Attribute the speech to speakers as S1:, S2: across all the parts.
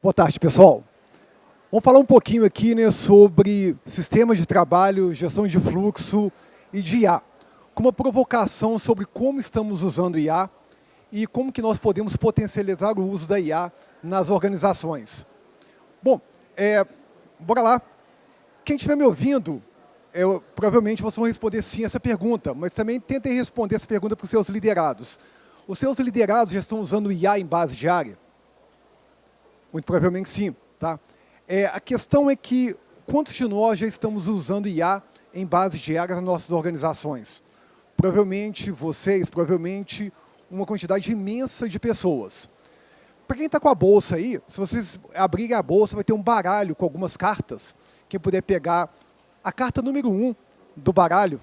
S1: Boa tarde, pessoal. Vamos falar um pouquinho aqui, né, sobre sistemas de trabalho, gestão de fluxo e de IA, com uma provocação sobre como estamos usando IA e como que nós podemos potencializar o uso da IA nas organizações. Bom, bora lá. Quem estiver me ouvindo, provavelmente vocês vão responder sim essa pergunta, mas também tentem responder essa pergunta para os seus liderados. Os seus liderados já estão usando IA em base diária? Muito provavelmente sim, tá? A questão é que quantos de nós já estamos usando IA em base diária nas nossas organizações? Provavelmente vocês, provavelmente uma quantidade imensa de pessoas. Para quem está com a bolsa aí, se vocês abrirem a bolsa, vai ter um baralho com algumas cartas. Quem puder pegar a carta número 1 do baralho,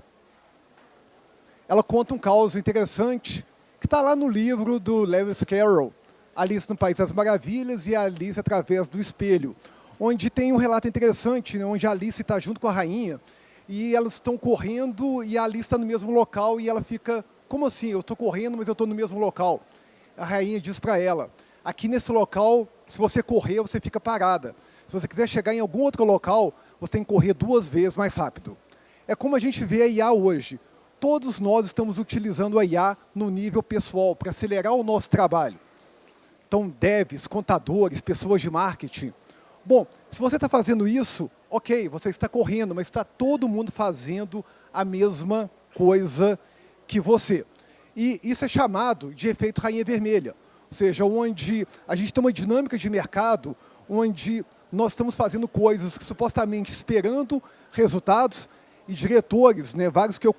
S1: ela conta um caos interessante que está lá no livro do Lewis Carroll, Alice no País das Maravilhas e a Alice através do espelho, onde tem um relato interessante, né, onde a Alice está junto com a rainha e elas estão correndo e a Alice está no mesmo local e ela fica, como assim? Eu estou correndo, mas eu estou no mesmo local. A rainha diz para ela, aqui nesse local, se você correr, você fica parada. Se você quiser chegar em algum outro local, você tem que correr 2 vezes mais rápido. É como a gente vê a IA hoje. Todos nós estamos utilizando a IA no nível pessoal para acelerar o nosso trabalho. Então, devs, contadores, pessoas de marketing. Bom, se você está fazendo isso, ok, você está correndo, mas está todo mundo fazendo a mesma coisa que você. E isso é chamado de efeito rainha vermelha. Ou seja, onde a gente tem uma dinâmica de mercado, onde nós estamos fazendo coisas que supostamente esperando resultados, e diretores, né, vários que eu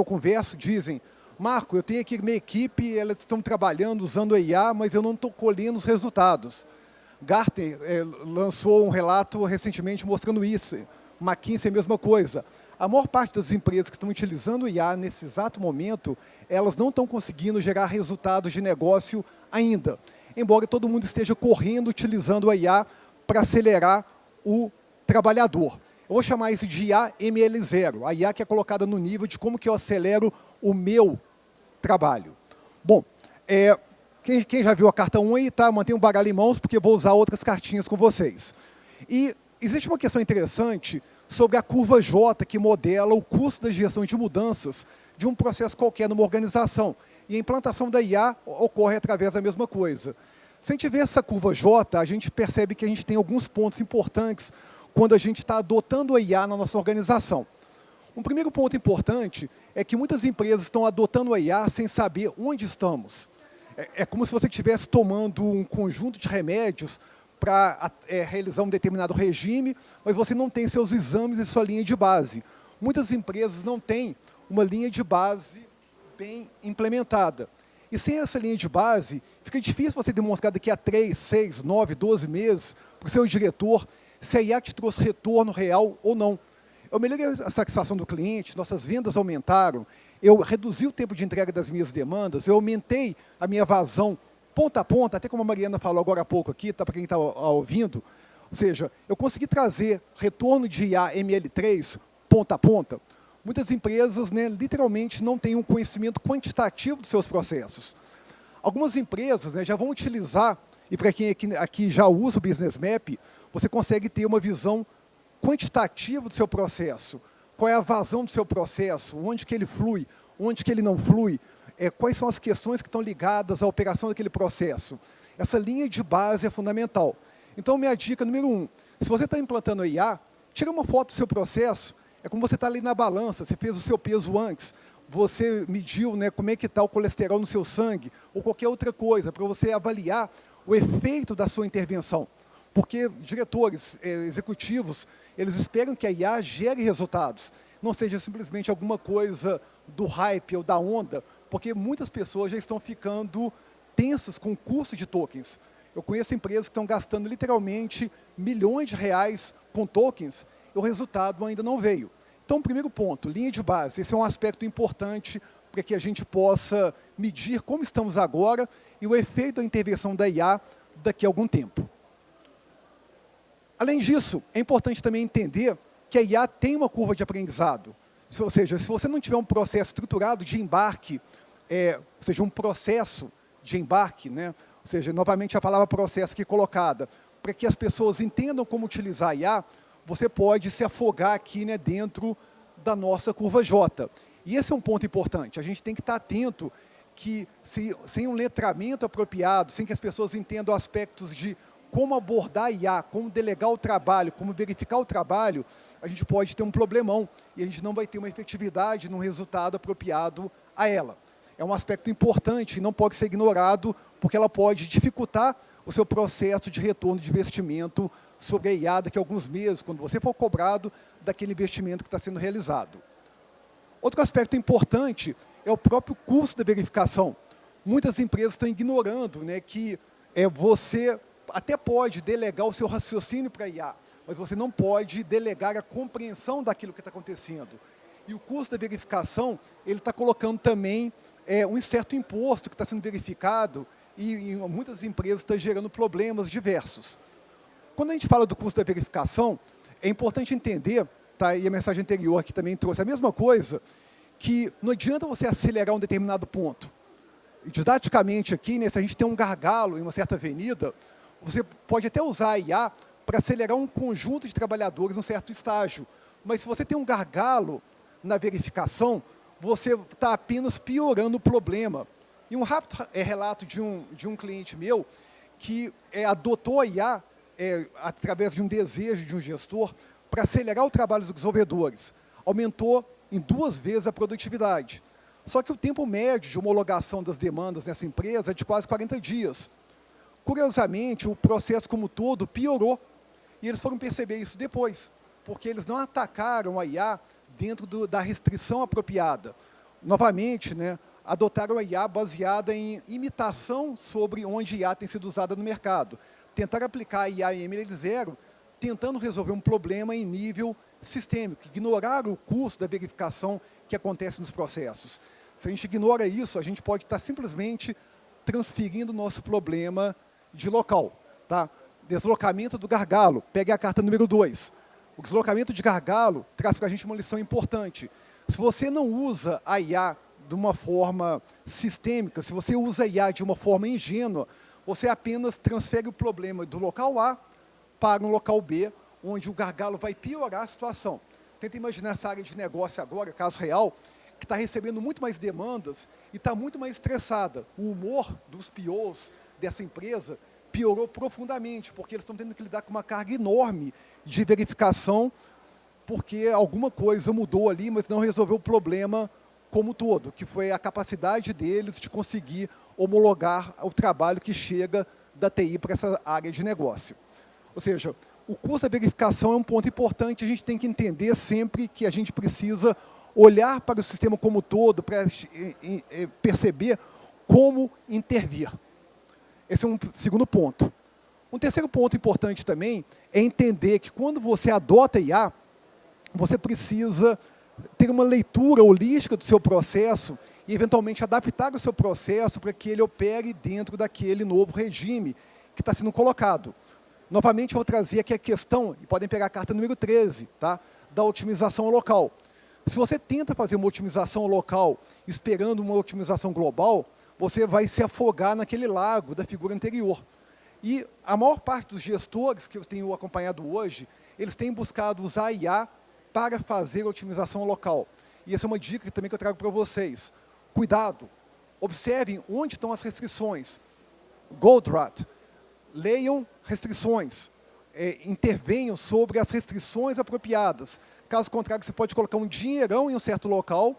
S1: converso, dizem, Marco, eu tenho aqui minha equipe, elas estão trabalhando usando a IA, mas eu não estou colhendo os resultados. Gartner lançou um relato recentemente mostrando isso. McKinsey, a mesma coisa. A maior parte das empresas que estão utilizando o IA nesse exato momento, elas não estão conseguindo gerar resultados de negócio ainda. Embora todo mundo esteja correndo, utilizando a IA para acelerar o trabalhador. Eu vou chamar isso de IA ML0, a IA que é colocada no nível de como que eu acelero o meu trabalho. Bom, quem já viu a carta 1 aí, tá? Mantenha o baralho em mãos, porque eu vou usar outras cartinhas com vocês. E existe uma questão interessante sobre a curva J, que modela o custo da gestão de mudanças de um processo qualquer numa organização. E a implantação da IA ocorre através da mesma coisa. Se a gente vê essa curva J, a gente percebe que a gente tem alguns pontos importantes quando a gente está adotando a IA na nossa organização. Um primeiro ponto importante é que muitas empresas estão adotando a IA sem saber onde estamos. É como se você estivesse tomando um conjunto de remédios para realizar um determinado regime, mas você não tem seus exames e sua linha de base. Muitas empresas não têm uma linha de base bem implementada. E sem essa linha de base, fica difícil você demonstrar daqui a 3, 6, 9, 12 meses para o seu diretor se a IA te trouxe retorno real ou não. Eu melhorei a satisfação do cliente, nossas vendas aumentaram, eu reduzi o tempo de entrega das minhas demandas, eu aumentei a minha vazão ponta a ponta, até como a Mariana falou agora há pouco aqui, tá, para quem está ouvindo, ou seja, eu consegui trazer retorno de IA ML3 ponta a ponta. Muitas empresas, né, literalmente não têm um conhecimento quantitativo dos seus processos. Algumas empresas, né, já vão utilizar, e para quem aqui já usa o Business Map, você consegue ter uma visão quantitativa do seu processo. Qual é a vazão do seu processo, onde que ele flui, onde que ele não flui, quais são as questões que estão ligadas à operação daquele processo. Essa linha de base é fundamental. Então, minha dica número 1, se você está implantando a IA, tira uma foto do seu processo, é como você está ali na balança, você fez o seu peso antes, você mediu, né, como é que está o colesterol no seu sangue, ou qualquer outra coisa, para você avaliar o efeito da sua intervenção. Porque diretores, executivos, eles esperam que a IA gere resultados, não seja simplesmente alguma coisa do hype ou da onda, porque muitas pessoas já estão ficando tensas com o custo de tokens. Eu conheço empresas que estão gastando literalmente milhões de reais com tokens e o resultado ainda não veio. Então, primeiro ponto, linha de base. Esse é um aspecto importante para que a gente possa medir como estamos agora e o efeito da intervenção da IA daqui a algum tempo. Além disso, é importante também entender que a IA tem uma curva de aprendizado. Ou seja, se você não tiver um processo estruturado de embarque, ou seja, um processo de embarque, né? Ou seja, novamente a palavra processo aqui colocada, para que as pessoas entendam como utilizar a IA, você pode se afogar aqui, né, dentro da nossa curva J. E esse é um ponto importante. A gente tem que estar atento que, sem um letramento apropriado, sem que as pessoas entendam aspectos de como abordar a IA, como delegar o trabalho, como verificar o trabalho, a gente pode ter um problemão e a gente não vai ter uma efetividade no resultado apropriado a ela. É um aspecto importante e não pode ser ignorado, porque ela pode dificultar o seu processo de retorno de investimento sobre a IA daqui a alguns meses, quando você for cobrado daquele investimento que está sendo realizado. Outro aspecto importante é o próprio custo da verificação. Muitas empresas estão ignorando, né, que você até pode delegar o seu raciocínio para a IA, mas você não pode delegar a compreensão daquilo que está acontecendo. E o custo da verificação, ele está colocando também um certo imposto que está sendo verificado e em muitas empresas está gerando problemas diversos. Quando a gente fala do custo da verificação, é importante entender, tá, e a mensagem anterior aqui também trouxe a mesma coisa, que não adianta você acelerar um determinado ponto. Didaticamente aqui, né, se a gente tem um gargalo em uma certa avenida, você pode até usar a IA para acelerar um conjunto de trabalhadores em um certo estágio. Mas se você tem um gargalo na verificação, você está apenas piorando o problema. E um rápido relato de um cliente meu que adotou a IA através de um desejo de um gestor para acelerar o trabalho dos desenvolvedores. Aumentou em 2 vezes a produtividade. Só que o tempo médio de homologação das demandas nessa empresa é de quase 40 dias. Curiosamente, o processo como todo piorou. E eles foram perceber isso depois, porque eles não atacaram a IA dentro da restrição apropriada. Novamente, né, adotaram a IA baseada em imitação sobre onde a IA tem sido usada no mercado. Tentaram aplicar a IA em ML0, tentando resolver um problema em nível sistêmico, ignoraram o custo da verificação que acontece nos processos. Se a gente ignora isso, a gente pode estar simplesmente transferindo o nosso problema de local. Tá? Deslocamento do gargalo, pegue a carta número 2. O deslocamento de gargalo traz para a gente uma lição importante. Se você não usa a IA de uma forma sistêmica, se você usa a IA de uma forma ingênua, você apenas transfere o problema do local A para um local B, onde o gargalo vai piorar a situação. Tenta imaginar essa área de negócio agora, caso real, que está recebendo muito mais demandas e está muito mais estressada. O humor dos POs dessa empresa piorou profundamente, porque eles estão tendo que lidar com uma carga enorme de verificação, porque alguma coisa mudou ali, mas não resolveu o problema como todo, que foi a capacidade deles de conseguir homologar o trabalho que chega da TI para essa área de negócio. Ou seja, o custo da verificação é um ponto importante, a gente tem que entender sempre que a gente precisa olhar para o sistema como todo, para perceber como intervir. Esse é um segundo ponto. Um terceiro ponto importante também é entender que quando você adota IA, você precisa ter uma leitura holística do seu processo e, eventualmente, adaptar o seu processo para que ele opere dentro daquele novo regime que está sendo colocado. Novamente, vou trazer aqui a questão, e podem pegar a carta número 13, tá? Da otimização local. Se você tenta fazer uma otimização local esperando uma otimização global, você vai se afogar naquele lago da figura anterior. E a maior parte dos gestores que eu tenho acompanhado hoje, eles têm buscado usar a IA para fazer a otimização local. E essa é uma dica também que eu trago para vocês. Cuidado, observem onde estão as restrições. Goldratt, leiam restrições, intervenham sobre as restrições apropriadas. Caso contrário, você pode colocar um dinheirão em um certo local,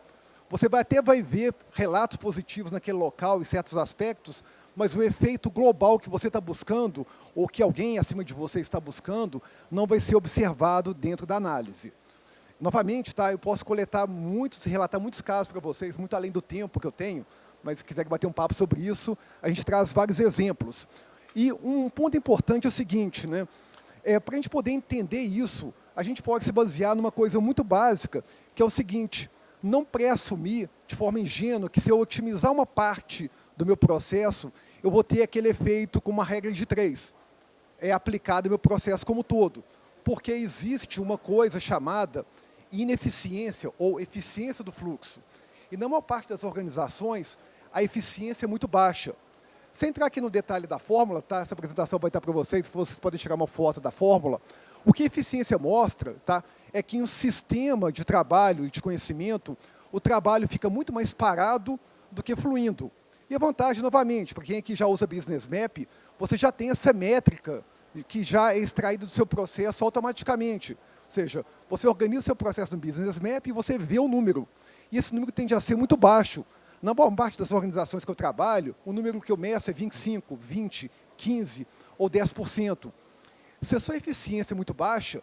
S1: você até vai ver relatos positivos naquele local em certos aspectos, mas o efeito global que você está buscando, ou que alguém acima de você está buscando, não vai ser observado dentro da análise. Novamente, tá, eu posso relatar muitos casos para vocês, muito além do tempo que eu tenho, mas se quiser bater um papo sobre isso, a gente traz vários exemplos. E um ponto importante é o seguinte, né? Para a gente poder entender isso, a gente pode se basear numa coisa muito básica, que é o seguinte: não pré-assumir de forma ingênua que se eu otimizar uma parte do meu processo, eu vou ter aquele efeito com uma regra de 3, aplicado no meu processo como todo. Porque existe uma coisa chamada ineficiência ou eficiência do fluxo. E na maior parte das organizações, a eficiência é muito baixa. Sem entrar aqui no detalhe da fórmula, tá? Essa apresentação vai estar para vocês podem tirar uma foto da fórmula. O que a eficiência mostra, tá? É que em um sistema de trabalho e de conhecimento, o trabalho fica muito mais parado do que fluindo. E a vantagem, novamente, para quem aqui já usa Business Map, você já tem essa métrica que já é extraída do seu processo automaticamente. Ou seja, você organiza o seu processo no Business Map e você vê o número. E esse número tende a ser muito baixo. Na boa parte das organizações que eu trabalho, o número que eu meço é 25, 20, 15 ou 10%. Se a sua eficiência é muito baixa,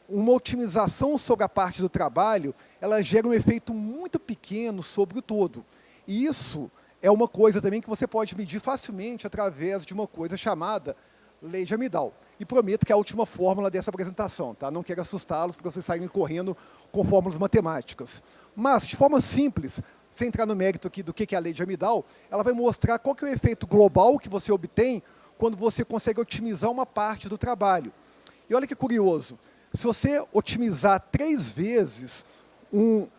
S1: uma otimização sobre a parte do trabalho, ela gera um efeito muito pequeno sobre o todo. E isso é uma coisa também que você pode medir facilmente através de uma coisa chamada Lei de Amidal. E prometo que é a última fórmula dessa apresentação, tá? Não quero assustá-los para vocês saírem correndo com fórmulas matemáticas. Mas, de forma simples, sem entrar no mérito aqui do que é a Lei de Amidal, ela vai mostrar qual que é o efeito global que você obtém quando você consegue otimizar uma parte do trabalho. E olha que curioso, se você otimizar 3 vezes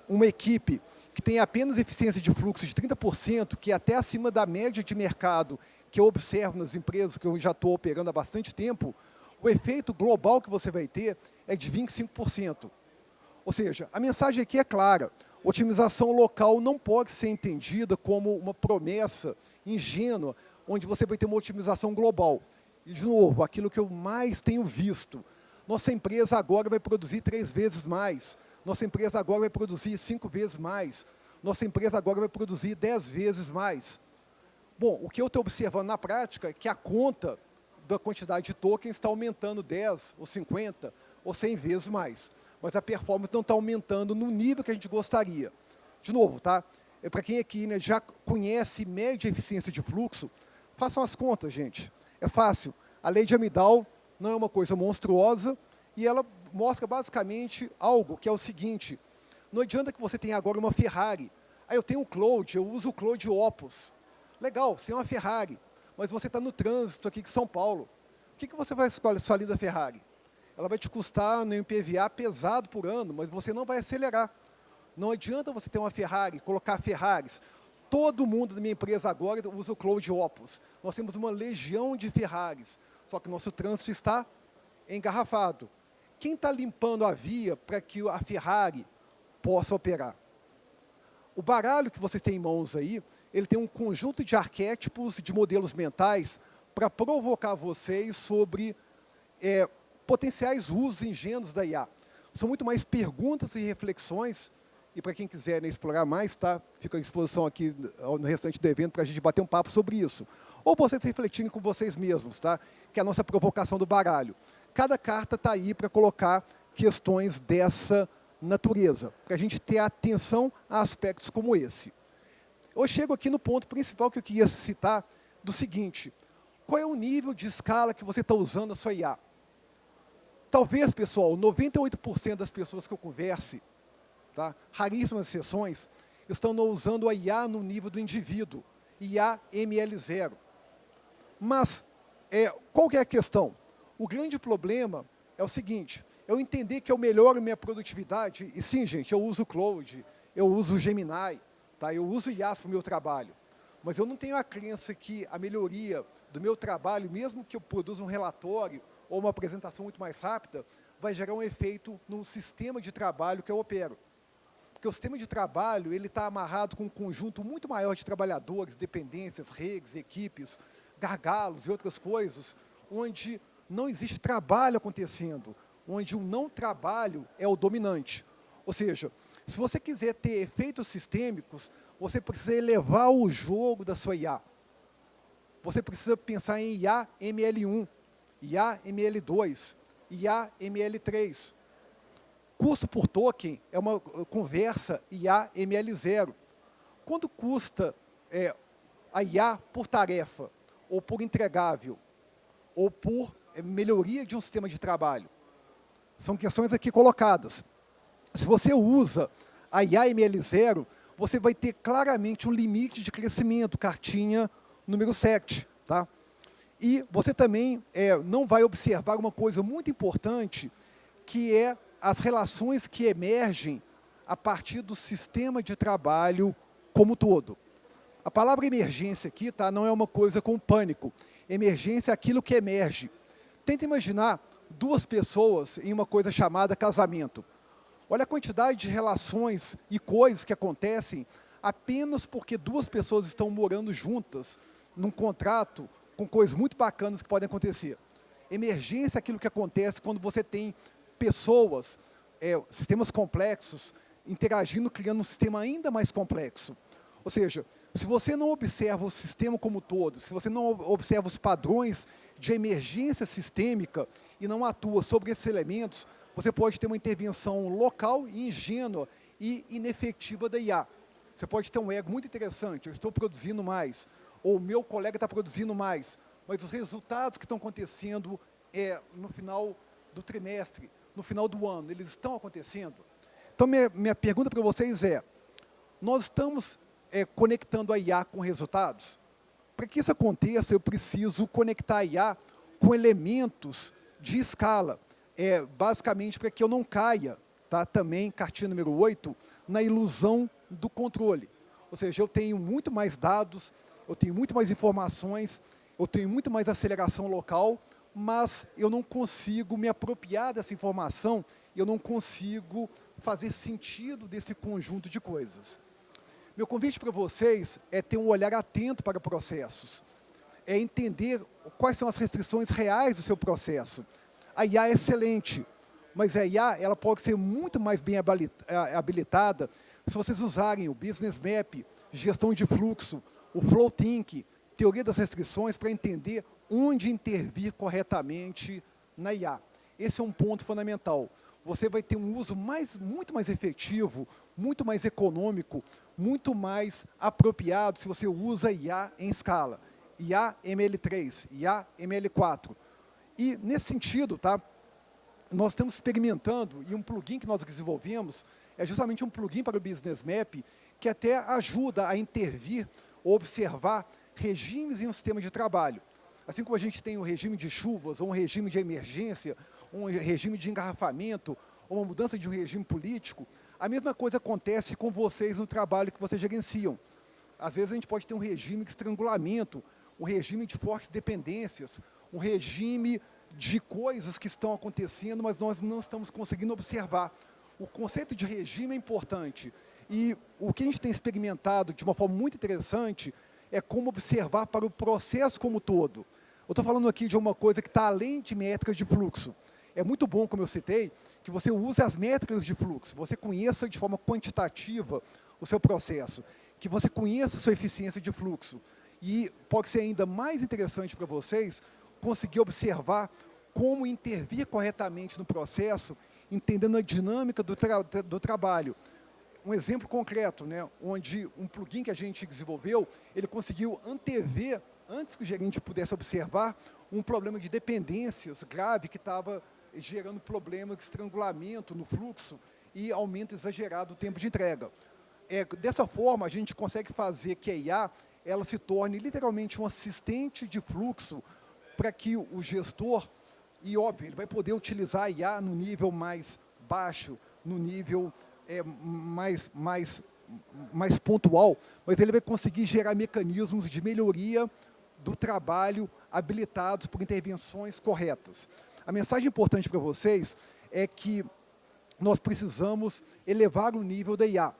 S1: uma equipe que tem apenas eficiência de fluxo de 30%, que é até acima da média de mercado que eu observo nas empresas que eu já estou operando há bastante tempo, o efeito global que você vai ter é de 25%. Ou seja, a mensagem aqui é clara, otimização local não pode ser entendida como uma promessa ingênua, onde você vai ter uma otimização global. E, de novo, aquilo que eu mais tenho visto, nossa empresa agora vai produzir 3 vezes mais, nossa empresa agora vai produzir 5 vezes mais, nossa empresa agora vai produzir 10 vezes mais. Bom, o que eu estou observando na prática é que a conta da quantidade de tokens está aumentando 10, ou 50, ou 100 vezes mais. Mas a performance não está aumentando no nível que a gente gostaria. De novo, tá? Para quem aqui, né, já conhece média eficiência de fluxo, façam as contas, gente. É fácil. A Lei de Amidal não é uma coisa monstruosa e ela mostra basicamente algo que é o seguinte: não adianta que você tenha agora uma Ferrari. Ah, eu tenho um Cloud, eu uso o Cloud Opus. Legal, você é uma Ferrari, mas você está no trânsito aqui de São Paulo. O que você vai sair da Ferrari? Ela vai te custar no IPVA pesado por ano, mas você não vai acelerar. Não adianta você ter uma Ferrari, colocar Ferraris. Todo mundo da minha empresa agora usa o Cloud Opus. Nós temos uma legião de Ferraris, só que nosso trânsito está engarrafado. Quem está limpando a via para que a Ferrari possa operar? O baralho que vocês têm em mãos aí, ele tem um conjunto de arquétipos, de modelos mentais, para provocar vocês sobre potenciais usos ingênuos da IA. São muito mais perguntas e reflexões, e para quem quiser, né, explorar mais, tá? Fica à disposição aqui no restante do evento para a gente bater um papo sobre isso. Ou vocês refletirem com vocês mesmos, tá? Que é a nossa provocação do baralho. Cada carta está aí para colocar questões dessa natureza, para a gente ter atenção a aspectos como esse. Eu chego aqui no ponto principal que eu queria citar, do seguinte: qual é o nível de escala que você está usando na sua IA? Talvez, pessoal, 98% das pessoas que eu converse, tá, raríssimas exceções, estão usando a IA no nível do indivíduo, IA ML0. Mas, qual que é a questão? O grande problema é o seguinte: eu entender que eu melhoro minha produtividade, e sim, gente, eu uso o Cloud, eu uso o Gemini, tá? Eu uso o IaaS para o meu trabalho, mas eu não tenho a crença que a melhoria do meu trabalho, mesmo que eu produza um relatório ou uma apresentação muito mais rápida, vai gerar um efeito no sistema de trabalho que eu opero. Porque o sistema de trabalho ele está amarrado com um conjunto muito maior de trabalhadores, dependências, redes, equipes, gargalos e outras coisas, onde não existe trabalho acontecendo, onde o não trabalho é o dominante. Ou seja, se você quiser ter efeitos sistêmicos, você precisa elevar o jogo da sua IA. Você precisa pensar em IA ML1, IA ML2, IA ML3. Custo por token é uma conversa IA ML0. Quanto custa a IA por tarefa, ou por entregável, ou por melhoria de um sistema de trabalho? São questões aqui colocadas. Se você usa a IA ML0, você vai ter claramente um limite de crescimento, cartinha número 7. Tá? E você também não vai observar uma coisa muito importante, que é as relações que emergem a partir do sistema de trabalho como todo. A palavra emergência aqui, tá, não é uma coisa com pânico. Emergência é aquilo que emerge. Tenta imaginar duas pessoas em uma coisa chamada casamento. Olha a quantidade de relações e coisas que acontecem apenas porque duas pessoas estão morando juntas num contrato com coisas muito bacanas que podem acontecer. Emergência é aquilo que acontece quando você tem pessoas, sistemas complexos, interagindo, criando um sistema ainda mais complexo. Ou seja, se você não observa o sistema como um todo, se você não observa os padrões de emergência sistêmica e não atua sobre esses elementos, você pode ter uma intervenção local e ingênua e inefetiva da IA. Você pode ter um ego muito interessante, eu estou produzindo mais, ou o meu colega está produzindo mais, mas os resultados que estão acontecendo no final do trimestre, no final do ano, eles estão acontecendo. Então, minha pergunta para vocês é, nós estamos conectando a IA com resultados? Para que isso aconteça, eu preciso conectar a IA com elementos de escala, basicamente para que eu não caia, tá, também, cartinha número 8, na ilusão do controle. Ou seja, eu tenho muito mais dados, eu tenho muito mais informações, eu tenho muito mais aceleração local, mas eu não consigo me apropriar dessa informação, eu não consigo fazer sentido desse conjunto de coisas. Meu convite para vocês é ter um olhar atento para processos, é entender quais são as restrições reais do seu processo. A IA é excelente, mas a IA ela pode ser muito mais bem habilitada se vocês usarem o Business Map, gestão de fluxo, o Flow Think, teoria das restrições, para entender onde intervir corretamente na IA. Esse é um ponto fundamental. Você vai ter um uso muito mais efetivo, muito mais econômico, muito mais apropriado se você usa IA em escala. IA ML3, IA ML4. E, nesse sentido, tá, nós estamos experimentando, e um plugin que nós desenvolvemos é justamente um plugin para o Business Map, que até ajuda a intervir ou observar regimes em um sistema de trabalho. Assim como a gente tem um regime de chuvas, ou um regime de emergência, um regime de engarrafamento, ou uma mudança de um regime político, a mesma coisa acontece com vocês no trabalho que vocês gerenciam. Às vezes a gente pode ter um regime de estrangulamento, um regime de fortes dependências, um regime de coisas que estão acontecendo, mas nós não estamos conseguindo observar. O conceito de regime é importante. E o que a gente tem experimentado de uma forma muito interessante é como observar para o processo como um todo. Eu estou falando aqui de uma coisa que está além de métricas de fluxo. É muito bom, como eu citei, que você use as métricas de fluxo, você conheça de forma quantitativa o seu processo, que você conheça a sua eficiência de fluxo. E pode ser ainda mais interessante para vocês conseguir observar como intervir corretamente no processo, entendendo a dinâmica do trabalho. Um exemplo concreto, né, onde um plugin que a gente desenvolveu, ele conseguiu antever, antes que o gerente pudesse observar, um problema de dependências grave que estava gerando problema de estrangulamento no fluxo e aumento exagerado do tempo de entrega. Dessa forma, a gente consegue fazer que a IA ela se torne literalmente um assistente de fluxo para que o gestor, e óbvio, ele vai poder utilizar a IA no nível mais baixo, no nível mais pontual, mas ele vai conseguir gerar mecanismos de melhoria do trabalho habilitados por intervenções corretas. A mensagem importante para vocês é que nós precisamos elevar o nível da IA.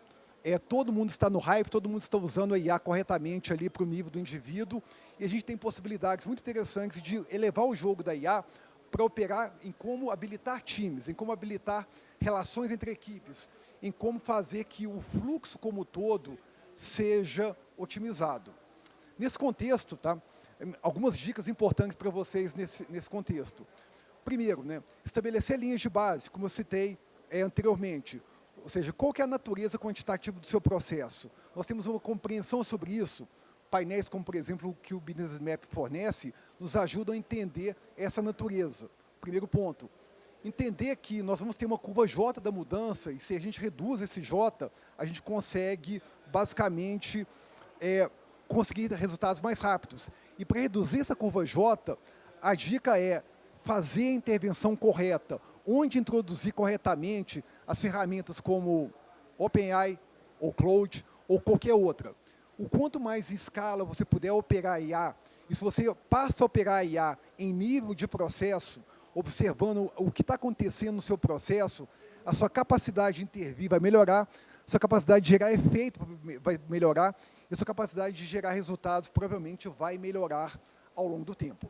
S1: Todo mundo está no hype, todo mundo está usando a IA corretamente ali para o nível do indivíduo, e a gente tem possibilidades muito interessantes de elevar o jogo da IA para operar em como habilitar times, em como habilitar relações entre equipes, em como fazer que o fluxo como todo seja otimizado. Nesse contexto, tá, algumas dicas importantes para vocês nesse contexto. Primeiro, né, estabelecer linhas de base, como eu citei anteriormente. Ou seja, qual que é a natureza quantitativa do seu processo? Nós temos uma compreensão sobre isso. Painéis como, por exemplo, o que o Business Map fornece, nos ajudam a entender essa natureza. Primeiro ponto. Entender que nós vamos ter uma curva J da mudança, e se a gente reduz esse J, a gente consegue, basicamente, conseguir resultados mais rápidos. E para reduzir essa curva J, a dica é fazer a intervenção correta, onde introduzir corretamente as ferramentas como OpenAI, ou Cloud, ou qualquer outra. O quanto mais em escala você puder operar a IA, e se você passa a operar a IA em nível de processo, observando o que está acontecendo no seu processo, a sua capacidade de intervir vai melhorar, a sua capacidade de gerar efeito vai melhorar, e a sua capacidade de gerar resultados provavelmente vai melhorar ao longo do tempo.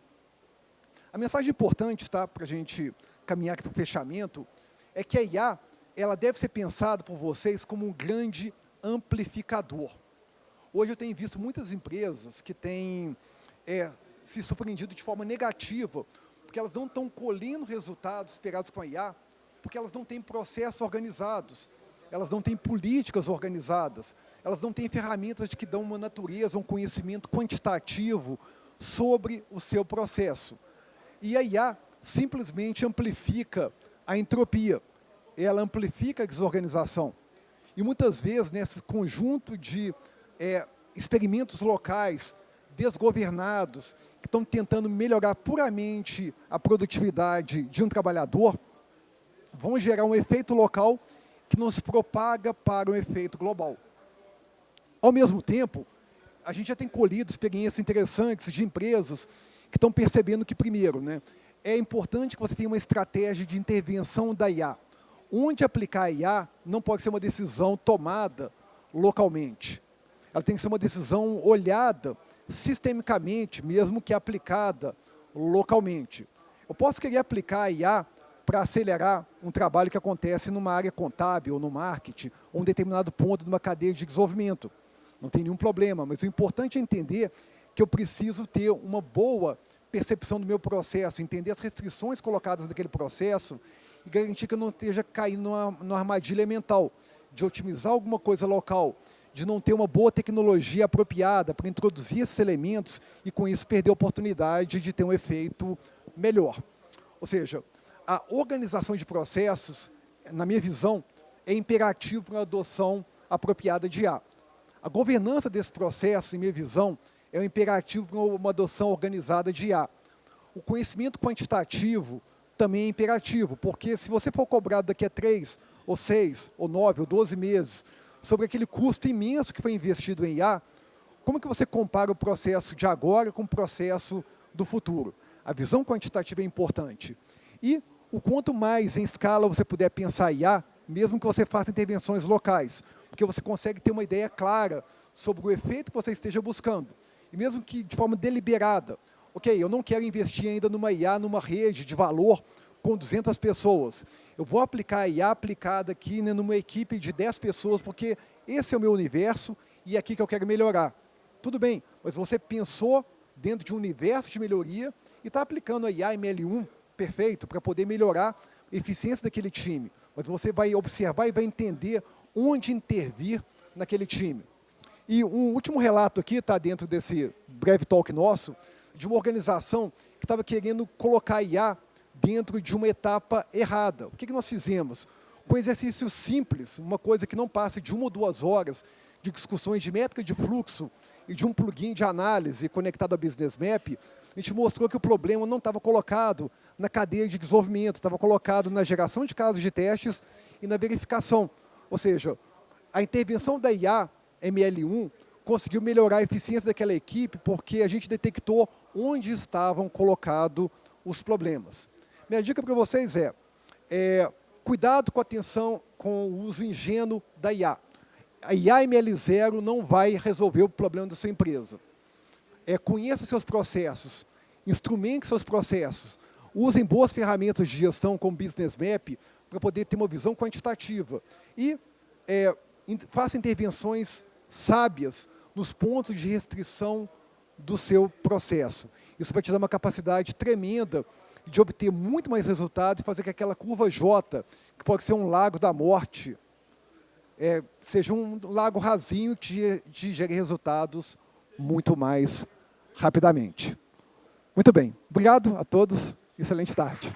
S1: A mensagem importante, tá, para a gente caminhar aqui para o fechamento, é que a IA ela deve ser pensada por vocês como um grande amplificador. Hoje eu tenho visto muitas empresas que têm se surpreendido de forma negativa, porque elas não estão colhendo resultados esperados com a IA, porque elas não têm processos organizados, elas não têm políticas organizadas, elas não têm ferramentas que dão uma natureza, um conhecimento quantitativo sobre o seu processo. E a IA simplesmente amplifica a entropia, ela amplifica a desorganização. E muitas vezes, nesse conjunto de experimentos locais, desgovernados, que estão tentando melhorar puramente a produtividade de um trabalhador, vão gerar um efeito local que não se propaga para um efeito global. Ao mesmo tempo, a gente já tem colhido experiências interessantes de empresas que estão percebendo que, primeiro, é importante que você tenha uma estratégia de intervenção da IA. Onde aplicar a IA não pode ser uma decisão tomada localmente. Ela tem que ser uma decisão olhada sistemicamente, mesmo que aplicada localmente. Eu posso querer aplicar a IA para acelerar um trabalho que acontece numa área contábil, ou no marketing, ou um determinado ponto de uma cadeia de desenvolvimento. Não tem nenhum problema, mas o importante é entender que eu preciso ter uma boa percepção do meu processo, entender as restrições colocadas naquele processo e garantir que eu não esteja caindo numa armadilha mental, de otimizar alguma coisa local, de não ter uma boa tecnologia apropriada para introduzir esses elementos e, com isso, perder a oportunidade de ter um efeito melhor. Ou seja, a organização de processos, na minha visão, é imperativo para a adoção apropriada de IA. A governança desse processo, em minha visão, é um imperativo para uma adoção organizada de IA. O conhecimento quantitativo também é imperativo, porque se você for cobrado daqui a 3, ou 6, ou 9, ou 12 meses, sobre aquele custo imenso que foi investido em IA, como que você compara o processo de agora com o processo do futuro? A visão quantitativa é importante. E o quanto mais em escala você puder pensar IA, mesmo que você faça intervenções locais, porque você consegue ter uma ideia clara sobre o efeito que você esteja buscando. E mesmo que de forma deliberada, ok, eu não quero investir ainda numa IA, numa rede de valor com 200 pessoas. Eu vou aplicar a IA aplicada aqui numa equipe de 10 pessoas, porque esse é o meu universo e é aqui que eu quero melhorar. Tudo bem, mas você pensou dentro de um universo de melhoria e está aplicando a IA ML1, perfeito, para poder melhorar a eficiência daquele time. Mas você vai observar e vai entender onde intervir naquele time. E um último relato aqui, está dentro desse breve talk nosso, de uma organização que estava querendo colocar a IA dentro de uma etapa errada. O que nós fizemos? Com exercícios simples, uma coisa que não passa de 1 ou 2 horas de discussões de métrica de fluxo e de um plugin de análise conectado ao Business Map, a gente mostrou que o problema não estava colocado na cadeia de desenvolvimento, estava colocado na geração de casos de testes e na verificação. Ou seja, a intervenção da IA ML1 conseguiu melhorar a eficiência daquela equipe porque a gente detectou onde estavam colocados os problemas. Minha dica para vocês cuidado com a atenção com o uso ingênuo da IA. A IA ML0 não vai resolver o problema da sua empresa. Conheça seus processos, instrumente seus processos, usem boas ferramentas de gestão como Business Map para poder ter uma visão quantitativa e faça intervenções sábias nos pontos de restrição do seu processo. Isso vai te dar uma capacidade tremenda de obter muito mais resultado e fazer que aquela curva J, que pode ser um lago da morte, seja um lago rasinho que te gere resultados muito mais rapidamente. Muito bem. Obrigado a todos. Excelente tarde.